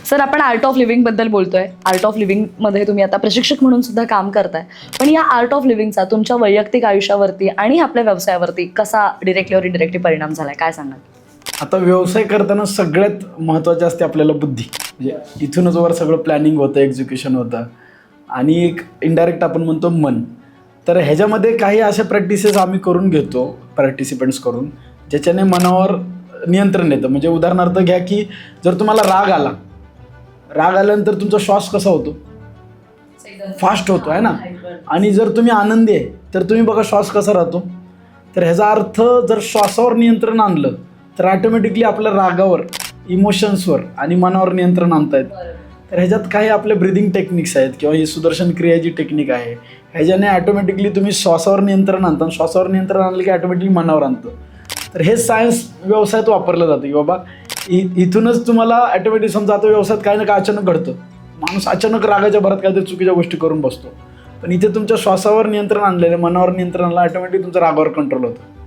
Sir, आपण art of living बद्दल बोलतोय. आर्ट ऑफ लिव्हिंग मध्ये तुम्ही आता प्रशिक्षक म्हणून सुद्धा काम करताय. पण या आर्ट ऑफ लिव्हिंगचा तुमच्या वैयक्तिक आयुष्यावरती आणि आपल्या व्यवसायावरती कसा डिरेक्टली और इनडिरेक्टली परिणाम झालाय, काय सांगाल? आता व्यवसाय करताना सगळ्यात महत्त्वाची असते आपल्याला बुद्धी. म्हणजे इथूनच वर सगळं प्लॅनिंग होतं, एक्झिक्युशन होतं आणि एक इनडायरेक्ट आपण म्हणतो मन. तर ह्याच्यामध्ये काही अशा प्रॅक्टिसेस आम्ही करून घेतो पार्टिसिपंट्स करून, ज्याच्याने मनावर नियंत्रण येतं. म्हणजे उदाहरणार्थ घ्या की जर तुम्हाला राग आल्यानंतर तुमचा श्वास कसा होतो? फास्ट होतो आहे ना. आणि जर तुम्ही आनंदी आहे तर तुम्ही बघा श्वास कसा राहतो. तर ह्याचा अर्थ जर श्वासावर नियंत्रण आणलं तर ऑटोमॅटिकली आपल्या रागावर, इमोशन्सवर आणि मनावर नियंत्रण आणता येतं. तर ह्याच्यात काही आपले ब्रिदिंग टेक्निक्स आहेत किंवा ही सुदर्शन क्रिया जी टेक्निक आहे ह्याच्याने ऑटोमॅटिकली तुम्ही श्वासावर नियंत्रण आणता. श्वासावर नियंत्रण आणलं की ऑटोमॅटिकली मनावर आणतं. तर हे सायन्स व्यवसायात वापरलं जातं की बाबा इथूनच तुम्हाला ऑटोमॅटिक समजा आता व्यवसायात काही ना काय अचानक घडतं, माणूस अचानक रागाच्या भरात काहीतरी चुकीच्या गोष्टी करून बसतो. पण इथे तुमच्या श्वासावर नियंत्रण आणलेलं, मनावर नियंत्रण आणलं, ऑटोमॅटिक तुमच्या रागावर कंट्रोल होतं.